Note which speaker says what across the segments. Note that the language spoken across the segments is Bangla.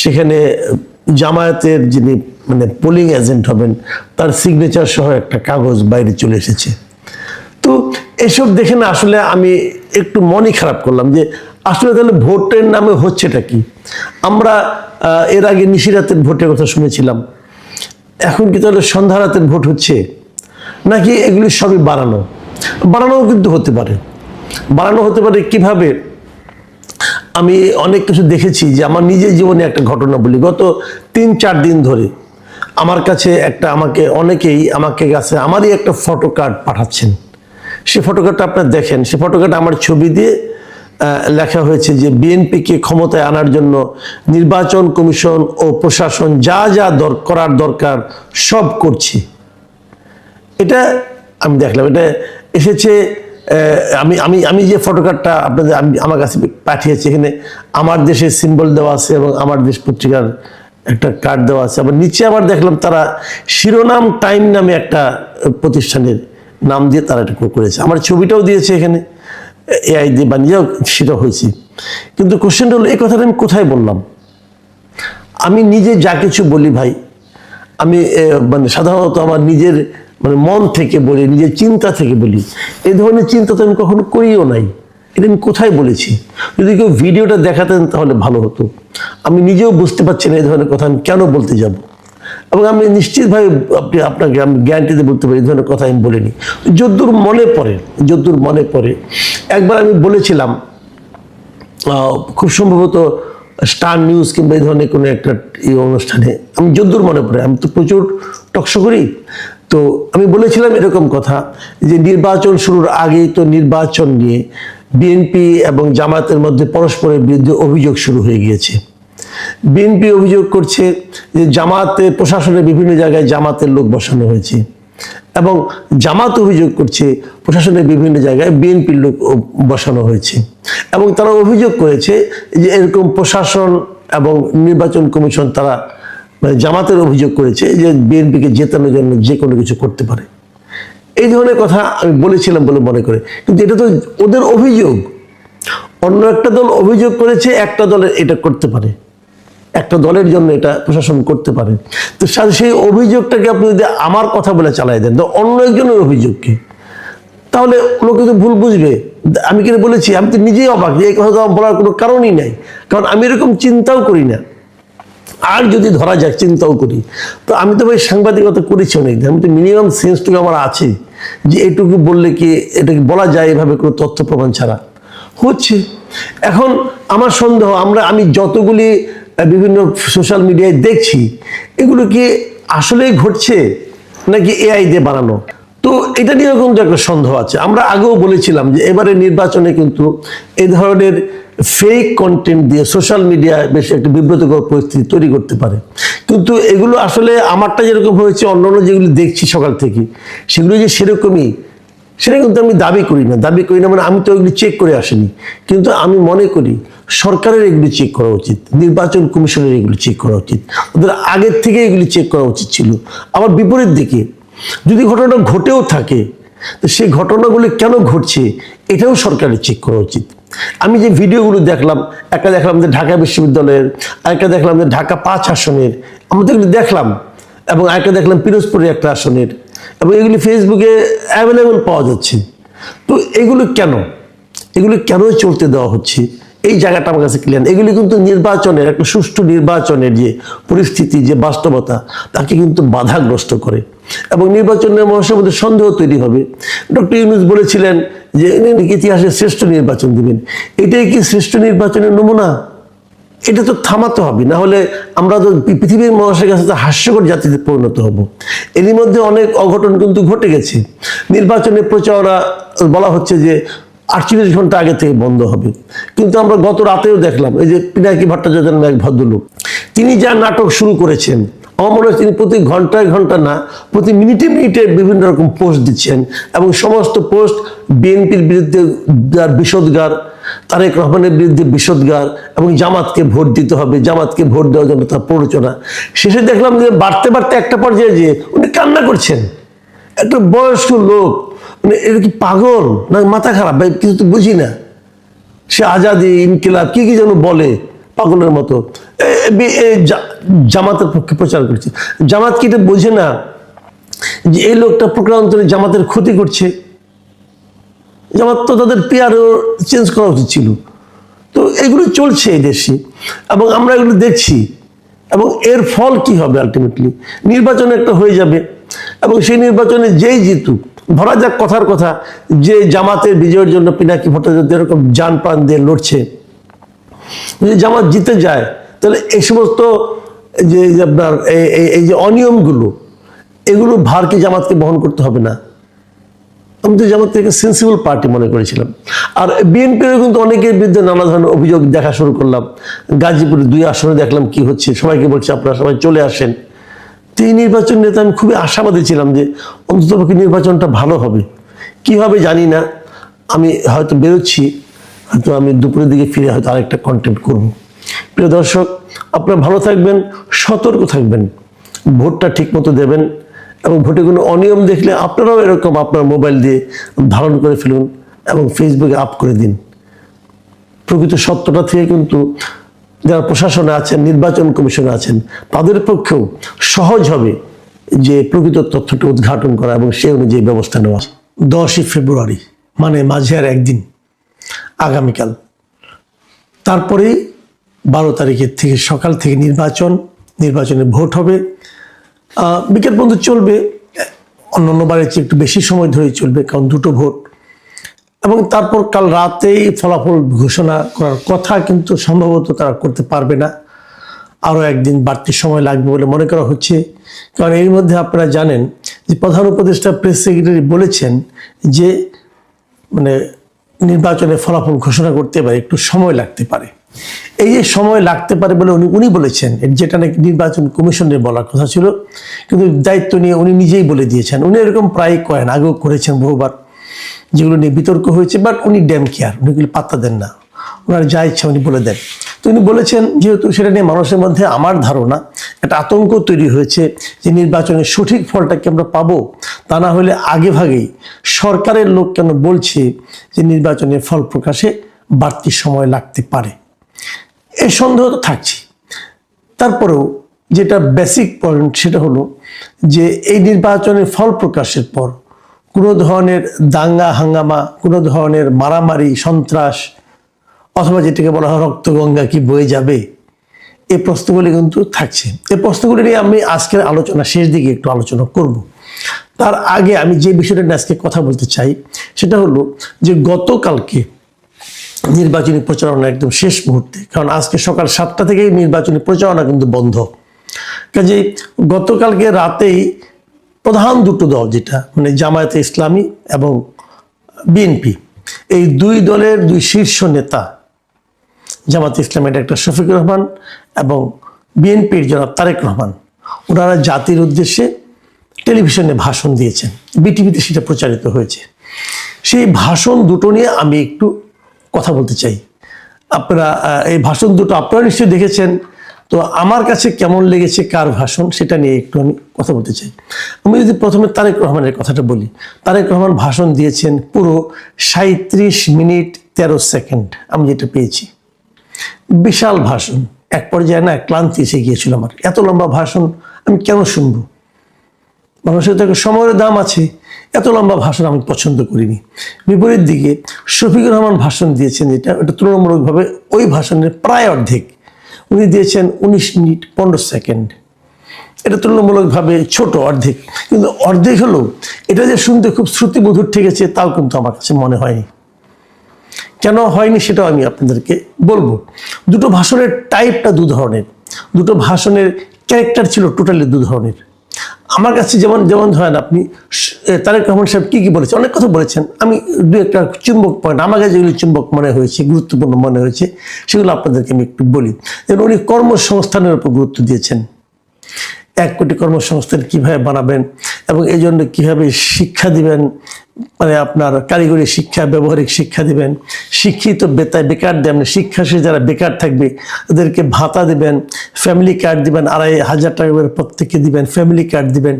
Speaker 1: সেখানে জামায়াতের যিনি মানে পোলিং এজেন্ট হবেন তার সিগনেচার সহ একটা কাগজ বাইরে চলে এসেছে। তো এসব দেখে না আসলে আমি একটু মনই খারাপ করলাম যে আসলে তাহলে ভোটের নামে হচ্ছেটা কি। আমরা এর আগে নিশিরাতের ভোটের কথা শুনেছিলাম, এখন কি তাহলে সন্ধ্যা রাতের ভোট হচ্ছে, নাকি এগুলি সবই বানানোও কিন্তু হতে পারে। বানানো হতে পারে কিভাবে? আমি অনেক কিছু দেখেছি, যে আমার নিজের জীবনে একটা ঘটনা বলি। গত 3-4 দিন ধরে আমার কাছে আমাকে কাছে আমারই একটা ফটো কার্ড পাঠাচ্ছেন। সেই ফটো কার্ডটা আপনারা দেখেন, সেই ফটো কার্ড আমার ছবি দিয়ে লেখা হয়েছে যে বিএনপিকে ক্ষমতায় আনার জন্য নির্বাচন কমিশন ও প্রশাসন যা যা করার দরকার সব করছি। এটা আমি দেখলাম, এটা এসেছে। আমি যে ফটো কার্ডটা আপনাদের আমার কাছে পাঠিয়েছি, এখানে আমার দেশের সিম্বল দেওয়া আছে এবং আমার দেশ পত্রিকার একটা কার্ড দেওয়া আছে। আবার নিচে আবার দেখলাম তারা শিরোনাম টাইম নামে একটা প্রতিষ্ঠানের নাম দিয়ে তারা এটা করেছে। আমার ছবিটাও দিয়েছে এখানে, এআই দিয়ে বানিয়েও সেটা হয়েছে। কিন্তু কোশ্চেনটা হলো, এই কথাটা আমি কোথায় বললাম? আমি নিজে যা কিছু বলি ভাই, আমি মানে সাধারণত আমার নিজের মানে মন থেকে বলি, নিজের চিন্তা থেকে বলি। এই ধরনের চিন্তা তো আমি কখনো করিও নাই। এটা আমি কোথায় বলেছি? যদি কেউ ভিডিওটা দেখাতেন তাহলে ভালো হতো। আমি নিজেও বুঝতে পারছি না এই ধরনের কথা আমি কেন বলতে যাব। এবং আমি নিশ্চিতভাবে আপনাকে আমি গ্যারান্টিতে বলতে পারি এই ধরনের কথা আমি বলিনি। যদ্দূর মনে পড়ে একবার আমি বলেছিলাম, খুব সম্ভবত স্টার নিউজ কিংবা এই ধরনের কোনো একটা অনুষ্ঠানে, আমি যদ্দূর মনে পড়ে, আমি তো প্রচুর টকশো করি, তো আমি বলেছিলাম এরকম কথা যে নির্বাচন শুরুর আগেই তো নির্বাচন নিয়ে বিএনপি এবং জামায়াতের মধ্যে পরস্পরের বিরুদ্ধে অভিযোগ শুরু হয়ে গিয়েছে। বিএনপি অভিযোগ করছে যে জামায়াতের প্রশাসনের বিভিন্ন জায়গায় জামাতের লোক বসানো হয়েছে, এবং জামাত অভিযোগ করছে প্রশাসনের বিভিন্ন জায়গায় বিএনপির লোক বসানো হয়েছে। এবং তারা অভিযোগ করেছে যে এরকম প্রশাসন এবং নির্বাচন কমিশন তারা জামাতের অভিযোগ করেছে যে বিএনপিকে জেতানোর জন্য যে কোনো কিছু করতে পারে। এই ধরনের কথা আমি বলেছিলাম বলে মনে করে, কিন্তু এটা তো ওদের অভিযোগ। অন্য একটা দল অভিযোগ করেছে একটা দলের এটা করতে পারে, একটা দলের জন্য এটা প্রশাসন করতে পারে। তো সেই অভিযোগটাকে আপনি যদি আমার কথা বলে চালাই দেন, তো অন্য একজনের অভিযোগকে, তাহলে লোকে তো ভুল বুঝবে। আমি কিনা বলেছি, আমি তো নিজেই অবাক যে এই কথা তো বলার কোনো কারণই নাই, কারণ আমি এরকম চিন্তাও করি না। আর যদি ধরা যাক চিন্তাও করি, তো আমি তো ভাই সাংবাদিকতা করেছি অনেকদিন, আমি তো মিনিমাম সেন্সটুকু আমার আছে যে এটুকু বললে কি এটাকে বলা যায় এভাবে কোনো তথ্য প্রমাণ ছাড়া হচ্ছে। এখন আমার সন্দেহ, আমি যতগুলি বিভিন্ন সোশ্যাল মিডিয়ায় দেখছি, এগুলো কি আসলেই ঘটছে নাকি এআই দিয়ে বানানো? তো এটা নিয়ে কিন্তু একটা সন্দেহ আছে। আমরা আগেও বলেছিলাম যে এবারে নির্বাচনে কিন্তু এই ধরনের ফেক কন্টেন্ট দিয়ে সোশ্যাল মিডিয়ায় বেশ একটা বিব্রতকর পরিস্থিতি তৈরি করতে পারে। কিন্তু এগুলো আসলে আমারটা যেরকম হয়েছে, অন্যান্য যেগুলো দেখছি সকাল থেকে, সেগুলো যে সেরকমই, সেটা কিন্তু আমি দাবি করি না মানে আমি তো এগুলি চেক করে আসিনি। কিন্তু আমি মনে করি সরকারের এগুলি চেক করা উচিত, নির্বাচন কমিশনের এগুলি চেক করা উচিত, ওদের আগের থেকে এগুলি চেক করা উচিত ছিল। আবার বিপরীত দিকে যদি ঘটনা ঘটেও থাকে, তো সেই ঘটনাগুলি কেন ঘটছে এটাও সরকারের চেক করা উচিত। আমি যে ভিডিওগুলো দেখলাম, একটা দেখলাম যে ঢাকা বিশ্ববিদ্যালয়ের, আরেকটা দেখলাম যে ঢাকা 5 আসনের, আমরা তো এগুলো দেখলাম, এবং আরেকটা দেখলাম পিরোজপুরের একটা আসনের, এবং এগুলি ফেসবুকে অ্যাভেলেবল পাওয়া যাচ্ছে। তো এগুলো কেন চলতে দেওয়া হচ্ছে, এই জায়গাটা আমার কাছে ক্লিয়ার। এগুলি কিন্তু নির্বাচনের, একটা সুষ্ঠু নির্বাচনের যে পরিস্থিতি, যে বাস্তবতা, তাকে কিন্তু বাধাগ্রস্ত করে, এবং নির্বাচনের মানুষের মধ্যে সন্দেহ তৈরি হবে। ডক্টর ইউনূস বলেছিলেন যে ইতিহাসে শ্রেষ্ঠ নির্বাচন দিবেন। এটাই কি শ্রেষ্ঠ নির্বাচনের নমুনা? এটা তো থামাতে হবে, না হলে আমরা তো পৃথিবীর মানুষের কাছে হাস্যকর জাতিতে পরিণত হব। এরই মধ্যে অনেক অঘটন কিন্তু ঘটে গেছে। নির্বাচনের প্রচারণা বলা হচ্ছে যে 48 ঘন্টা আগে থেকে বন্ধ হবে, কিন্তু আমরা গত রাতেও দেখলাম এই যে পিনাকি ভট্টাচার্য নামে এক ভদ্রলোক, তিনি যা নাটক শুরু করেছেন, আমার মনে হয় তিনি প্রতি ঘন্টায় না, প্রতি মিনিটে বিভিন্ন রকম পোস্ট দিচ্ছেন, এবং সমস্ত পোস্ট বিএনপির বিরুদ্ধে বিষোদগার, তারেক রহমানের বিরুদ্ধে বিষোদগার, এবং জামাতকে ভোট দিতে হবে, জামাতকে ভোট দেওয়ার জন্য তার প্ররোচনা। শেষে দেখলাম যে বাড়তে একটা পর্যায়ে যে উনি কান্না করছেন। একটা বয়স্ক লোক, মানে এটা কি পাগল না মাথা খারাপ ভাই, কিছু তো বুঝি না। সে আজাদি, ইনকিলাব কি যেন বলে, পাগলের মতো জামাতের পক্ষে প্রচার করছে। জামাত কি এটা বোঝে না যে এই লোকটা প্রকারান্তরে জামাতের ক্ষতি করছে? জামাত তো তাদের পিআরও চেঞ্জ করা উচিত ছিল। তো এগুলো চলছে এই দেশে এবং আমরা এগুলো দেখছি, এবং এর ফল কি হবে? আলটিমেটলি নির্বাচন একটা হয়ে যাবে এবং সেই নির্বাচনে যেই জিতুক, ধরা যাক কথার কথা যে জামাতের বিজয়ের জন্য পিনাকি ভট্টাচার্য এরকম জান প্রাণ দিয়ে লড়ছে, যদি জামাত জিতে যায় তাহলে এই সমস্ত যে আপনার এই যে অনিয়মগুলো, এগুলো ভার কি জামাতকে বহন করতে হবে না? আমি তো জামাতকে সেন্সিবল পার্টি মনে করেছিলাম। আর বিএনপিরও কিন্তু অনেকের বিরুদ্ধে নানা ধরনের অভিযোগ দেখা শুরু করলাম। গাজীপুরে 2 আসনে দেখলাম কি হচ্ছে, সবাইকে বলছে আপনারা সবাই চলে আসেন। তো এই নির্বাচন নিয়ে তো আমি খুবই আশাবাদী ছিলাম যে অন্ততপক্ষে নির্বাচনটা ভালো হবে। কি হবে জানি না, আমি হয়তো বেরোচ্ছি, হয়তো আমি দুপুরের দিকে ফিরে হয়তো আরেকটা কন্টেন্ট করব। প্রিয় দর্শক, আপনারা ভালো থাকবেন, সতর্ক থাকবেন, ভোটটা ঠিক মতো দেবেন এবং ভোটে কোনো অনিয়ম দেখলে আপনারাও এরকম আপনার মোবাইল দিয়ে ধারণ করে ফেলুন এবং ফেসবুকে আপ করে দিন। প্রকৃত সত্যটা থেকে কিন্তু যারা প্রশাসনে আছেন, নির্বাচন কমিশনে আছেন, তাদের পক্ষেও সহজ হবে যে প্রকৃত তথ্যটা উদ্ঘাটন করা এবং সেই অনুযায়ী ব্যবস্থা নেওয়া। 10ই ফেব্রুয়ারি মানে মাঝে আর একদিন, আগামীকাল। তারপরেই 12 তারিখের থেকে সকাল থেকে নির্বাচনে ভোট হবে। বিকেল পর্যন্ত চলবে, অন্যান্য বারের চেয়ে একটু বেশি সময় ধরেই চলবে, কারণ 2টো ভোট। এবং তারপর কাল রাতেই ফলাফল ঘোষণা করার কথা, কিন্তু সম্ভবত তারা করতে পারবে না, আরও একদিন বাড়তি সময় লাগবে বলে মনে করা হচ্ছে। কারণ এর মধ্যে আপনারা জানেন যে প্রধান উপদেষ্টা প্রেস সেক্রেটারি বলেছেন যে মানে নির্বাচনে ফলাফল ঘোষণা করতে পারে একটু সময় লাগতে পারে। এই যে সময় লাগতে পারে বলে উনি বলেছেন, যেটা নাকি নির্বাচন কমিশনের বলার কথা ছিল, কিন্তু দায়িত্ব নিয়ে উনি নিজেই বলে দিয়েছেন। উনি এরকম প্রায় করেন, আগেও করেছেন বহুবার, যেগুলো নিয়ে বিতর্ক হয়েছে, বাট উনি ড্যাম কেয়ার, উনিগুলো পাত্তা দেন না, ওনার যা ইচ্ছা উনি বলে দেন। তো উনি বলেছেন যেহেতু সেটা নিয়ে মানুষের মধ্যে আমার ধারণা একটা আতঙ্ক তৈরি হয়েছে যে নির্বাচনের সঠিক ফলটা কি আমরা পাবো, তা না হলে আগে ভাগেই সরকারের লোক কেন বলছে যে নির্বাচনের ফল প্রকাশে বাড়তি সময় লাগতে পারে, এই সন্দেহ তো থাকছে। তারপরেও যেটা বেসিক পয়েন্ট সেটা হলো যে এই নির্বাচনের ফল প্রকাশের পর কোনো ধরনের দাঙ্গা হাঙ্গামা, কোনো ধরনের মারামারি সন্ত্রাস, অথবা যেটাকে বলা হয় রক্তগঙ্গা কি বয়ে যাবে, এই প্রশ্নগুলি কিন্তু থাকছে। এই প্রশ্নগুলি নিয়ে আমি আজকের আলোচনা শেষ দিকে একটু আলোচনা করব। তার আগে আমি যে বিষয়টা নিয়ে আজকে কথা বলতে চাই সেটা হলো যে গতকালকে নির্বাচনী প্রচারণা একদম শেষ মুহূর্তে, কারণ আজকে সকাল 7টা থেকেই নির্বাচনী প্রচারণা কিন্তু বন্ধ। কাজেই গতকালকে রাতেই প্রধান 2টো দল, যেটা মানে জামায়াতে ইসলামী এবং বিএনপি, এই 2 দলের 2 শীর্ষ নেতা, জামায়াতে ইসলামের ডাক্তার শফিকুর রহমান এবং বিএনপির জনাব তারেক রহমান, ওনারা জাতির উদ্দেশ্যে টেলিভিশনে ভাষণ দিয়েছেন, বিটিভিতে সেটা প্রচারিত হয়েছে। সেই ভাষণ 2টো নিয়ে আমি একটু কথা বলতে চাই। আপনারা এই ভাষণ 2টো আপনারা নিশ্চয়ই দেখেছেন, তো আমার কাছে কেমন লেগেছে কার ভাষণ সেটা নিয়ে একটু আমি কথা বলতে চাই। আমি যদি প্রথমে তারেক রহমানের কথাটা বলি, তারেক রহমান ভাষণ দিয়েছেন পুরো 37 মিনিট 13 সেকেন্ড, আমি যেটা পেয়েছি। বিশাল ভাষণ, এক পর্যায়ে না ক্লান্তি এসে গিয়েছিল আমার, এত লম্বা ভাষণ আমি কেন শুনবো? মানুষের তো একটা সময়ের দাম আছে, এত লম্বা ভাষণ আমি পছন্দ করিনি। বিপরীত দিকে শফিকুর রহমান ভাষণ দিয়েছেন, যেটা এটা তুলনামূলকভাবে ওই ভাষণের প্রায় অর্ধেক, উনি দিয়েছেন 19 মিনিট 15 সেকেন্ড। এটা তুলনামূলকভাবে ছোট, অর্ধেক, কিন্তু অর্ধেক হলেও এটা যে শুনতে খুব শ্রুতিমধুর ঠেকেছে তাও কিন্তু আমার কাছে মনে হয়নি। কেন হয়নি সেটাও আমি আপনাদেরকে বলবো। 2টো ভাষণের টাইপটা 2 ধরনের, 2টো ভাষণের ক্যারেক্টার ছিল টোটালি 2 ধরনের। আমার কাছে যেমন ধরেন আপনি তারেক রহমান সাহেব কি বলেছেন, অনেক কথা বলেছেন, আমি 2-একটা চুম্বক পয়েন্ট আমার কাছে যেগুলি চুম্বক মনে হয়েছে, গুরুত্বপূর্ণ মনে হয়েছে, সেগুলো আপনাদেরকে আমি একটু বলি। যেমন উনি কর্মসংস্থানের উপর গুরুত্ব দিয়েছেন, 1 কোটি কর্মসংস্থান কিভাবে বানাবেন এবং এই জন্য কীভাবে শিক্ষা দিবেন, মানে আপনার কারিগরি শিক্ষা, ব্যবহারিক শিক্ষা দিবেন, শিক্ষিত বেকার দেবেন, শিক্ষা শেষে যারা বেকার থাকবে ওদেরকে ভাতা দিবেন, ফ্যামিলি কার্ড দিবেন, 2,500 টাকা করে প্রত্যেককে দিবেন, ফ্যামিলি কার্ড দিবেন,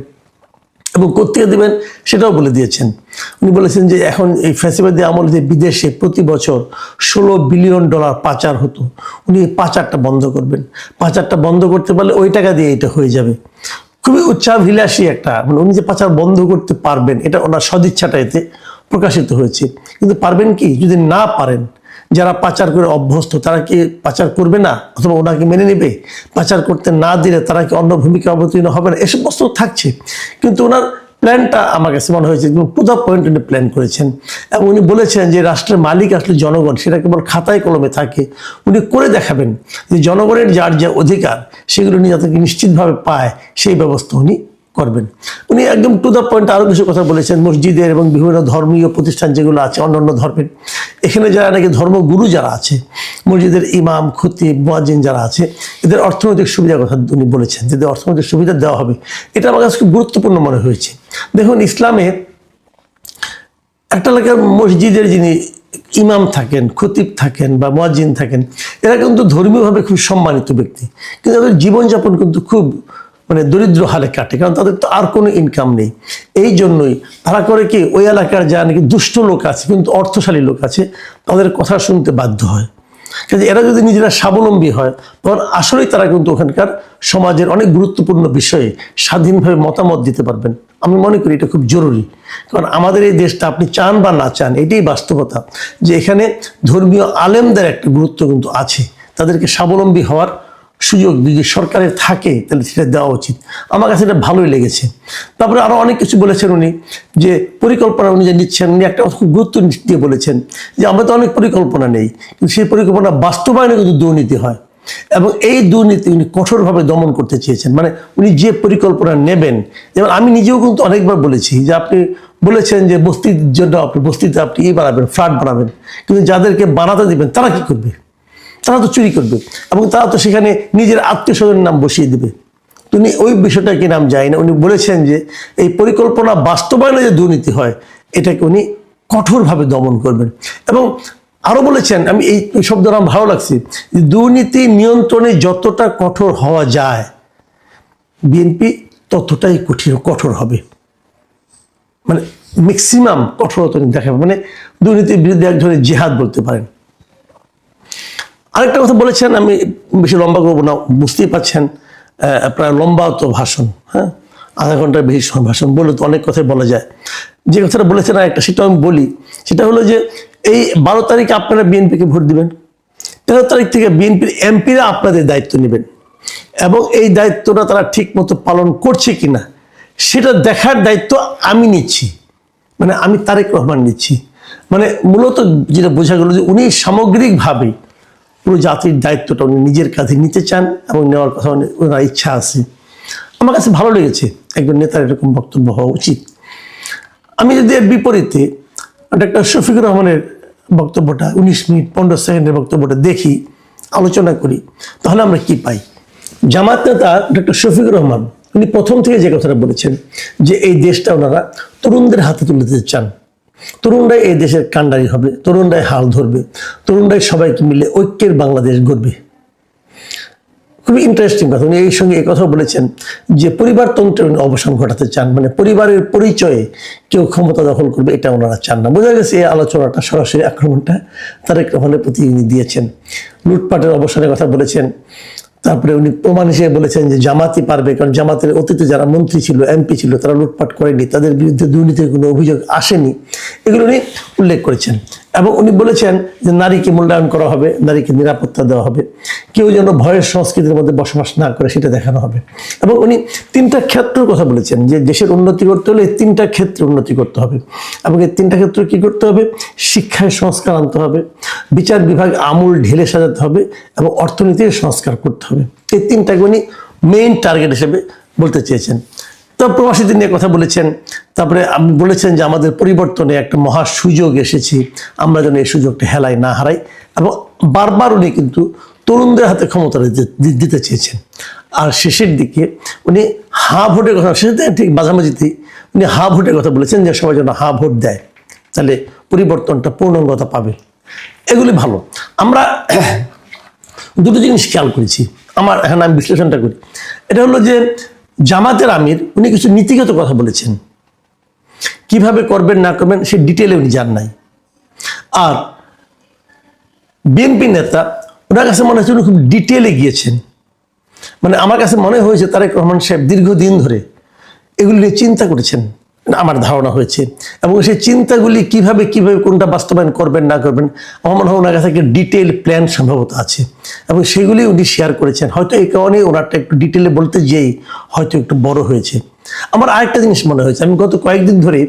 Speaker 1: এবং কোত্থেকে দেবেন সেটাও বলে দিয়েছেন। উনি বলেছেন যে এখন এই ফ্যাসিবাদী আমলে যে বিদেশে প্রতি বছর $16 বিলিয়ন পাচার হতো, উনি এই পাচারটা বন্ধ করবেন। পাচারটা বন্ধ করতে পারলে ওই টাকা দিয়ে এটা হয়ে যাবে। খুবই উচ্চাভিলাষী একটা, মানে উনি যে পাচার বন্ধ করতে পারবেন এটা ওনার সদিচ্ছাটা এতে প্রকাশিত হয়েছে। কিন্তু পারবেন কি? যদি না পারেন, যারা পাচার করে অভ্যস্ত তারা কি পাচার করবে না, অথবা ওনাকে মেনে নেবে? পাচার করতে না দিলে তারা কি অন্য ভূমিকা অবতীর্ণ হবে না? এসব বস্তু থাকছে। কিন্তু ওনার প্ল্যানটা আমার কাছে মনে হয়েছে পুরো পয়েন্ট উনি প্ল্যান করেছেন। এবং উনি বলেছেন যে রাষ্ট্রের মালিক আসলে জনগণ, সেটা কেবল খাতায় কলমে থাকে। উনি করে দেখাবেন যে জনগণের যার যে অধিকার সেগুলো উনি যাতে নিশ্চিতভাবে পায় সেই ব্যবস্থা উনি করবেন। উনি একদম টু দ্য পয়েন্ট আরও কিছু কথা বলেছেন। মসজিদের এবং বিভিন্ন ধর্মীয় প্রতিষ্ঠান যেগুলো আছে অন্যান্য ধর্মের, এখানে যারা নাকি ধর্মগুরু যারা আছে, মসজিদের ইমাম, খতিব, মুয়াজ্জিন যারা আছে, এদের অর্থনৈতিক সুবিধার কথা উনি বলেছেন, যাদের অর্থনৈতিক সুবিধা দেওয়া হবে। এটা আমার কাছে খুব গুরুত্বপূর্ণ মনে হয়েছে। দেখুন, ইসলামে একটা এলাকার মসজিদের যিনি ইমাম থাকেন, খতিব থাকেন বা মুয়াজ্জিন থাকেন, এরা কিন্তু ধর্মীয়ভাবে খুব সম্মানিত ব্যক্তি, কিন্তু তাদের জীবনযাপন কিন্তু খুব মানে দরিদ্র হালে কাটে, কারণ তাদের তো আর কোনো ইনকাম নেই। এই জন্যই তারা করে কি, ওই এলাকার যা নাকি দুষ্ট লোক আছে কিন্তু অর্থশালী লোক আছে, তাদের কথা শুনতে বাধ্য হয়। কাজে এরা যদি নিজেরা স্বাবলম্বী হয়, তখন আসলেই তারা কিন্তু ওখানকার সমাজের অনেক গুরুত্বপূর্ণ বিষয়ে স্বাধীনভাবে মতামত দিতে পারবেন। আমি মনে করি এটা খুব জরুরি, কারণ আমাদের এই দেশটা আপনি চান বা না চান, এটাই বাস্তবতা যে এখানে ধর্মীয় আলেমদের একটা গুরুত্ব কিন্তু আছে। তাদেরকে স্বাবলম্বী হওয়ার সুযোগ যদি সরকারের থাকে তাহলে সেটা দেওয়া উচিত। আমার কাছে এটা ভালোই লেগেছে। তারপরে আরও অনেক কিছু বলেছেন উনি, যে পরিকল্পনা উনি যে নিচ্ছেন, উনি একটা খুব গুরুত্ব দিয়ে বলেছেন যে আমরা তো অনেক পরিকল্পনা নেই, কিন্তু সেই পরিকল্পনা বাস্তবায়নে কিন্তু দুর্নীতি হয়, এবং এই দুর্নীতি উনি কঠোরভাবে দমন করতে চেয়েছেন। মানে উনি যে পরিকল্পনা নেবেন, যেমন আমি নিজেও কিন্তু অনেকবার বলেছি যে আপনি বলেছেন যে বস্তির জন্য আপনি বস্তিতে আপনি বানাবেন, ফ্ল্যাট বানাবেন, কিন্তু যাদেরকে বানাতে দিবেন তারা কি করবে? তারা তো চুরি করবে, এবং তারা তো সেখানে নিজের আত্মীয় স্বজনের নাম বসিয়ে দেবে। উনি ওই বিষয়টা কি নাম যায় না, উনি বলেছেন যে এই পরিকল্পনা বাস্তবায়নে যে দুর্নীতি হয় এটাকে উনি কঠোরভাবে দমন করবেন। এবং আরও বলেছেন, আমি এই শব্দটা আমার ভালো লাগছে, যে দুর্নীতি নিয়ন্ত্রণে যতটা কঠোর হওয়া যায় বিএনপি ততটাই কঠোর হবে। মানে ম্যাক্সিমাম কঠোরতা দেখাবে, মানে দুর্নীতির বিরুদ্ধে এক ধরনের জেহাদ বলতে পারেন। আরেকটা কথা বলেছেন, আমি বেশি লম্বা করবো না, বুঝতেই পারছেন প্রায় লম্বা তো ভাষণ, হ্যাঁ, আধা ঘন্টার বেশি ভাষণ বলে তো অনেক কথাই বলা যায়। যে কথাটা বলেছেন একটা, সেটা আমি বলি, সেটা হলো যে এই 12 তারিখে আপনারা বিএনপিকে ভোট দিবেন, 13 তারিখ থেকে বিএনপির এমপিরা আপনাদের দায়িত্ব নেবেন, এবং এই দায়িত্বটা তারা ঠিক মতো পালন করছে কিনা সেটা দেখার দায়িত্ব আমি নিচ্ছি, মানে আমি তারেক রহমান নিচ্ছি। মানে মূলত যেটা বোঝা গেল যে উনি সামগ্রিকভাবেই পুরো জাতির দায়িত্বটা উনি নিজের কাঁধে নিতে চান, এবং নেওয়ার কথা ওনার ইচ্ছা আছে। আমার কাছে ভালো লেগেছে, একজন নেতার এরকম বক্তব্য হওয়া উচিত। আমি যদি এর বিপরীতে ডক্টর শফিকুর রহমানের বক্তব্যটা 19 মিনিট 15 সেকেন্ডের বক্তব্যটা দেখি, আলোচনা করি, তাহলে আমরা কি পাই? জামাত নেতা ডক্টর শফিকুর রহমান উনি প্রথম থেকে যে কথাটা বলেছেন যে এই দেশটা ওনারা তরুণদের হাতে তুলে দিতে চান, তরুণরাই এই দেশের কাণ্ডারি হবে, তরুণরাই হাল ধরবে, তরুণরাই সবাইকে মিলে ঐক্যের বাংলাদেশ গড়বে। খুবই ইন্টারেস্টিং কথা। উনি এই সঙ্গে এই কথা বলেছেন যে পরিবারতন্ত্রের অবসান ঘটাতে চান, মানে পরিবারের পরিচয়ে কেউ ক্ষমতা দখল করবে এটা ওনারা চান না। বোঝা গেছে এই আলোচনাটা, সরাসরি আক্রমণটা তারেক রহমানের প্রতি উনি দিয়েছেন। লুটপাটের অবসানের কথা বলেছেন। তারপরে উনি প্রমাণ হিসেবে বলেছেন যে জামাতই পারবে, কারণ জামাতের অতীতে যারা মন্ত্রী ছিল, এমপি ছিল, তারা লুটপাট করেনি, তাদের বিরুদ্ধে দুর্নীতির কোনো অভিযোগ আসেনি, এগুলো উনি উল্লেখ করেছেন। এবং উনি বলেছেন যে নারীকে মূল্যায়ন করা হবে, নারীকে নিরাপত্তা দেওয়া হবে, কেউ যেন ভয়ের সংস্কৃতির মধ্যে বসবাস না করে সেটা দেখানো হবে। এবং উনি 3টা ক্ষেত্রের কথা বলেছেন যে দেশের উন্নতি করতে হলে এই 3টা ক্ষেত্রে উন্নতি করতে হবে, এবং এই 3টা ক্ষেত্রে কী করতে হবে? শিক্ষায় সংস্কার আনতে হবে, বিচার বিভাগ আমূল ঢেলে সাজাতে হবে, এবং অর্থনীতির সংস্কার করতে হবে। এই 3টাকে উনি মেইন টার্গেট হিসেবে বলতে চেয়েছেন। তো প্রবাসীদের নিয়ে কথা বলেছেন। তারপরে আপনি বলেছেন যে আমাদের পরিবর্তনে একটা মহা সুযোগ এসেছে, আমরা যেন এই সুযোগটা হেলাই না হারাই, এবং বারবার উনি কিন্তু তরুণদের হাতে ক্ষমতা দিতে চেয়েছেন। আর শেষের দিকে উনি হা ভোটের কথা, সেটা ঠিক মাঝামাঝিতেই উনি হা ভোটের কথা বলেছেন যে সবাই যেন হা ভোট দেয়, তাহলে পরিবর্তনটা পূর্ণাঙ্গতা পাবে। এগুলি ভালো। আমরা দুটো জিনিস খেয়াল করেছি, আমি বিশ্লেষণটা করি। এটা হলো যে জামাতের আমির উনি কিছু নীতিগত কথা বলেছেন, কিভাবে করবেন না করবেন সে ডিটেলে উনি জান নাই। আর বিএনপি নেতা, ওনার কাছে মনে হচ্ছে উনি খুব ডিটেলে গিয়েছেন। মানে আমার কাছে মনে হয়েছে তারেক রহমান সাহেব দীর্ঘদিন ধরে এগুলি নিয়ে চিন্তা করেছেন, আমার ধারণা হয়েছে। এবং সেই চিন্তাগুলি কিভাবে কোনটা বাস্তবায়ন করবেন না করবেন, আমার মনে হয় ওনার কাছে একটা ডিটেল প্ল্যান সম্ভবত আছে এবং সেগুলি উনি শেয়ার করেছেন। হয়তো এই কারণে ওনারটা একটু ডিটেলে বলতে যেই হয়তো একটু বড় হয়েছে। আমার আরেকটা জিনিস মনে হয়েছে, আমি গত কয়েকদিন ধরে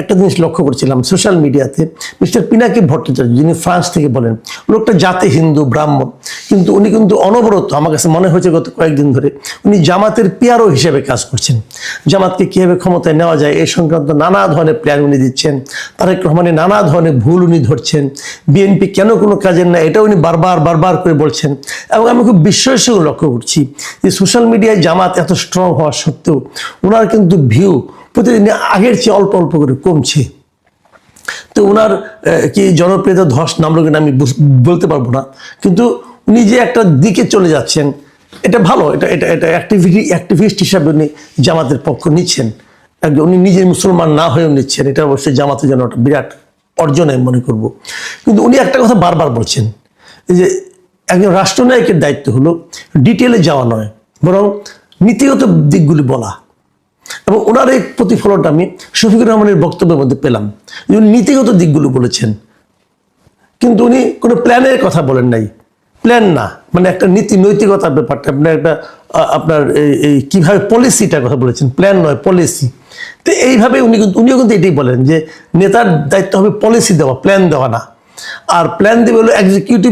Speaker 1: একটা জিনিস লক্ষ্য করছিলাম সোশ্যাল মিডিয়াতে। মিস্টার পিনাকি ভট্টাচার্য, যিনি ফ্রান্স থেকে বলেন, লোকটা জাতে হিন্দু ব্রাহ্মণ, কিন্তু উনি কিন্তু অনবরত আমার কাছে মনে হয়েছে গত কয়েকদিন ধরে উনি জামাতের পিআরও হিসেবে কাজ করছেন। জামাতকে কীভাবে ক্ষমতায় নেওয়া যায় এই সংক্রান্ত নানা ধরনের প্ল্যান উনি দিচ্ছেন। তারেক রহমানের নানা ধরনের ভুল উনি ধরছেন। বিএনপি কেন কোনো কাজের না এটা উনি বারবার করে বলছেন। এবং আমি খুব বিস্ময়ের সঙ্গে লক্ষ্য করছি যে সোশ্যাল মিডিয়ায় জামাত এত স্ট্রং হওয়া সত্ত্বেও ওনার কিন্তু ভিউ প্রতিদিন আগের চেয়ে অল্প অল্প করে কমছে। তো ওনার কি জনপ্রিয়তা ধস নামলো কিনা আমি বলতে পারবো না, কিন্তু উনি যে একটা দিকে চলে যাচ্ছেন এটা ভালো। এটা অ্যাক্টিভিস্ট হিসাবে উনি জামাতের পক্ষ নিচ্ছেন, উনি নিজে মুসলমান না হয়েও নিচ্ছেন। এটা অবশ্যই জামাতের জন্য একটা বিরাট অর্জন আমি মনে করব। কিন্তু উনি একটা কথা বারবার বলছেন যে একজন রাষ্ট্রনায়কের দায়িত্ব হলো ডিটেলে যাওয়া নয়, বরং নীতিগত দিকগুলি বলা। এবং ওনার এই প্রতিফলনটা আমি শফিকুর রহমানের বক্তব্যের মধ্যে পেলাম। উনি নীতিগত দিকগুলো বলেছেন, কিন্তু উনি কোনো প্ল্যানের কথা বলেন নাই। প্ল্যান না, মানে একটা নৈতিকতার ব্যাপারটা, আপনার এই কিভাবে পলিসিটার কথা বলেছেন, প্ল্যান নয় পলিসি। তো এইভাবে উনিও কিন্তু এটাই বলেন যে নেতার দায়িত্ব হবে পলিসি দেওয়া, প্ল্যান দেওয়া না। আর প্ল্যান দেবে হলো এক্সিকিউটিভ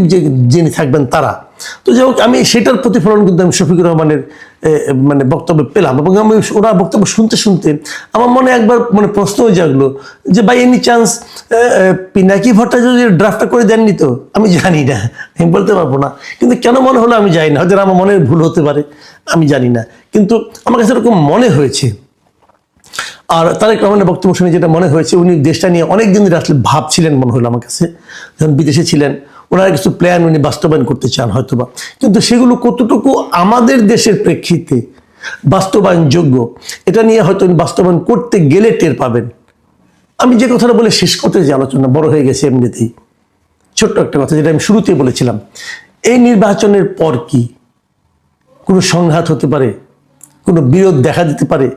Speaker 1: যিনি থাকবেন তারা। তো যাই হোক, আমি সেটার প্রতিফলন কিন্তু আমি শফিকুর রহমানের মানে বক্তব্যে পেলাম। এবং আমি ওনার বক্তব্য শুনতে আমার মনে একবার প্রশ্ন জাগলো যে ভাই এনি চান্স পিনাকি ভট্টাচার্য ড্রাফটটা করে দেননি? তো আমি জানি না, আমি বলতে পারবো না। কিন্তু কেন মনে হলো আমি জানি না, হয়তো আমার মনের ভুল হতে পারে, আমি জানি না। কিন্তু আমার কাছে এরকম মনে হয়েছে। আর তারেক রহমানের বক্তব্য শুনে যেটা মনে হয়েছে, উনি দেশটা নিয়ে অনেকদিন ধরে আসলে ভাবছিলেন মনে হলো আমার কাছে। যখন বিদেশে ছিলেন ওনারা কিছু প্ল্যান উনি বাস্তবায়ন করতে চান হয়তোবা, কিন্তু সেগুলো কতটুকু আমাদের দেশের প্রেক্ষিতে বাস্তবায়নযোগ্য এটা নিয়ে হয়তো উনি বাস্তবায়ন করতে গেলে টের পাবেন। আমি যে কথাটা বলে শেষ করতে যে আলোচনা বড় হয়ে গেছে এমনিতেই, ছোট্ট একটা কথা যেটা আমি শুরুতেই বলেছিলাম, এই নির্বাচনের পর কি কোনো সংঘাত হতে পারে, কোনো বিরোধ দেখা দিতে পারে।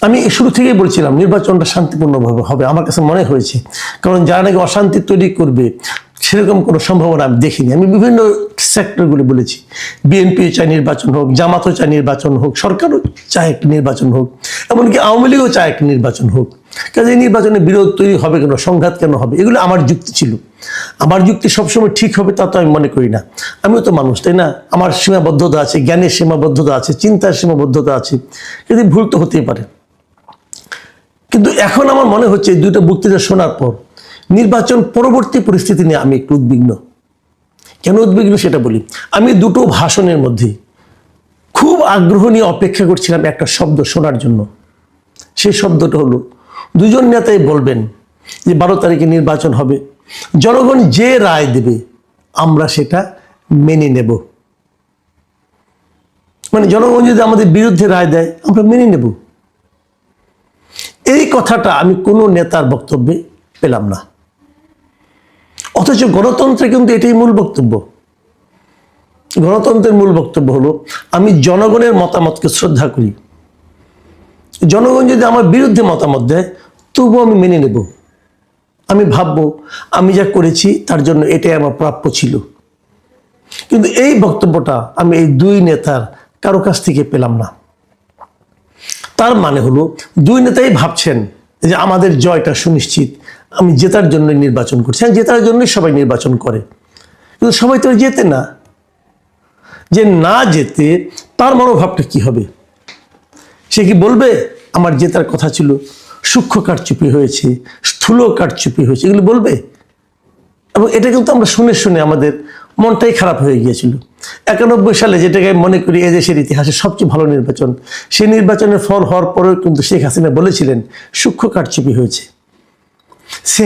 Speaker 1: আমি শুরু থেকেই বলছিলাম নির্বাচনটা শান্তিপূর্ণভাবে হবে, আমার কাছে মনে হয়েছে। কারণ যারা নাকি অশান্তি তৈরি করবে সেরকম কোনো সম্ভাবনা আমি দেখিনি। আমি বিভিন্ন সেক্টরগুলি বলেছি, বিএনপি চায় নির্বাচন হোক, জামাতও চায় নির্বাচন হোক, সরকারও চায় একটি নির্বাচন হোক, এমনকি আওয়ামী লীগও চায় একটি নির্বাচন হোক। কাজে এই নির্বাচনে বিরোধ তৈরি হবে কেন, সংঘাত কেন হবে, এগুলো আমার যুক্তি ছিল। আমার যুক্তি সবসময় ঠিক হবে তা তো আমি মনে করি না। আমিও তো মানুষ, তাই না? আমার সীমাবদ্ধতা আছে, জ্ঞানের সীমাবদ্ধতা আছে, চিন্তার সীমাবদ্ধতা আছে, যদি ভুল তো হতেই পারে। কিন্তু এখন আমার মনে হচ্ছে এই দুইটা বক্তৃতা শোনার পর নির্বাচন পরবর্তী পরিস্থিতি নিয়ে আমি একটু উদ্বিগ্ন। কেন উদ্বিগ্ন সেটা বলি। আমি দুটো ভাষণের মধ্যে খুব আগ্রহ নিয়ে অপেক্ষা করছিলাম একটা শব্দ শোনার জন্য। সেই শব্দটা হলো, দুজন নেতাই বলবেন যে 12 তারিখে নির্বাচন হবে, জনগণ যে রায় দেবে আমরা সেটা মেনে নেব। মানে জনগণ যদি আমাদের বিরুদ্ধে রায় দেয় আমরা মেনে নেব। এই কথাটা আমি কোনো নেতার বক্তব্যে পেলাম না। অথচ গণতন্ত্রে কিন্তু এটাই মূল বক্তব্য। গণতন্ত্রের মূল বক্তব্য হলো আমি জনগণের মতামতকে শ্রদ্ধা করি। জনগণ যদি আমার বিরুদ্ধে মতামত দেয় তবুও আমি মেনে নেব। আমি ভাববো আমি যা করেছি তার জন্য এটাই আমার প্রাপ্য ছিল। কিন্তু এই বক্তব্যটা আমি এই দুই নেতার কারো কাছ থেকে পেলাম না। তার মানে হলো দুই নেতাই ভাবছেন যে আমাদের জয়টা সুনিশ্চিত, আমি জেতার জন্য নির্বাচন করছি। জেতার জন্যই সবাই নির্বাচন করে, কিন্তু সবাই তো জেতে না। যে না জেতে তার মনোভাবটা কি হবে? সে কি বলবে আমার জেতার কথা ছিল, সূক্ষ্ম কারচুপি হয়েছে, স্থূল কারচুপি হয়েছে, এগুলো বলবে? এবং এটা কিন্তু আমরা শুনে আমাদের মনটাই খারাপ হয়ে গিয়েছিল। 91 সালে যেটাকে মনে করি এদেশের ইতিহাসে সবচেয়ে ভালো নির্বাচন, সেই নির্বাচনের ফল হওয়ার পরেও কিন্তু শেখ হাসিনা বলেছিলেন সূক্ষ্ম কারচুপি হয়েছে। সে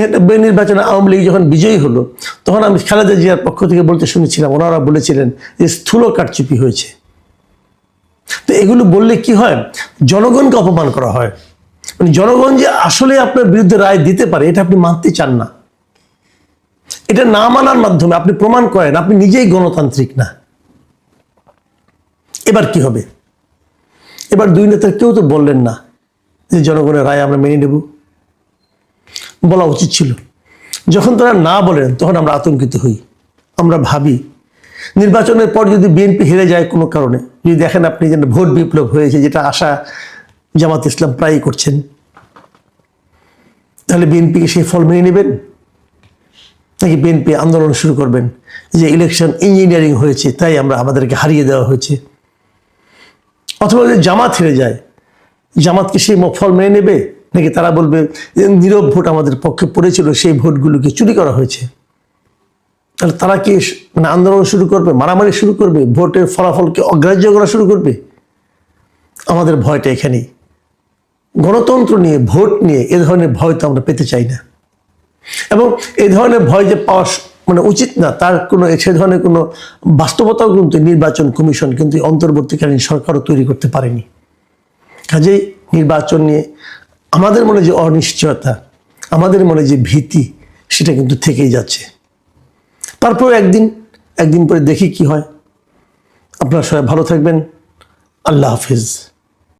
Speaker 1: নির্বাচনে আওয়ামী লীগ যখন বিজয়ী হলো তখন আমি খালেদা জিয়ার পক্ষ থেকে বলতে শুনেছিলাম, ওনারা বলেছিলেন যে স্থূল কারচুপি হয়েছে। তো এগুলো বললে কি হয়? জনগণকে অপমান করা হয়। মানে জনগণ যে আসলে আপনার বিরুদ্ধে রায় দিতে পারে এটা আপনি মানতে চান না। এটা না মানার মাধ্যমে আপনি প্রমাণ করেন আপনি নিজেই গণতান্ত্রিক না। এবার কি হবে? এবার দুই নেতার কেউ তো বললেন না যে জনগণের রায় আমরা মেনে নেব। বলা উচিত ছিল। যখন তারা না বলেন তখন আমরা আতঙ্কিত হই। আমরা ভাবি নির্বাচনের পর যদি বিএনপি হেরে যায় কোনো কারণে, যদি দেখেন আপনি যেন ভোট বিপ্লব হয়েছে, যেটা আশা জামাত ইসলাম প্রায়ই করছেন, তাহলে বিএনপিকে সেই ফল মেনে নেবেন, নাকি বিএনপি আন্দোলন শুরু করবেন যে ইলেকশন ইঞ্জিনিয়ারিং হয়েছে তাই আমাদেরকে হারিয়ে দেওয়া হয়েছে? অথবা যদি জামাত হেরে যায়, জামাতকে সেই ফল মেনে নেবে, নাকি তারা বলবে যে নীরব ভোট আমাদের পক্ষে পড়েছিল, সেই ভোটগুলোকে চুরি করা হয়েছে? তাহলে তারা কি মানে আন্দোলন শুরু করবে, মারামারি শুরু করবে, ভোটের ফলাফলকে অগ্রাহ্য করা শুরু করবে? আমাদের ভয়টা এখানেই। গণতন্ত্র নিয়ে, ভোট নিয়ে এ ধরনের ভয় তো আমরা পেতে চাই না। এবং এই ধরনের ভয় যে পাওয়া মানে উচিত না, তার কোনো সে ধরনের কোনো বাস্তবতাও কিন্তু নির্বাচন কমিশন কিন্তু অন্তর্বর্তীকালীন সরকারও তৈরি করতে পারেনি। কাজেই নির্বাচন নিয়ে আমাদের মনে যে অনিশ্চয়তা, আমাদের মনে যে ভীতি, সেটা কিন্তু থেকেই যাচ্ছে। তারপর একদিন পরে দেখি কি হয়। আপনারা সবাই ভালো থাকবেন। আল্লাহ হাফিজ।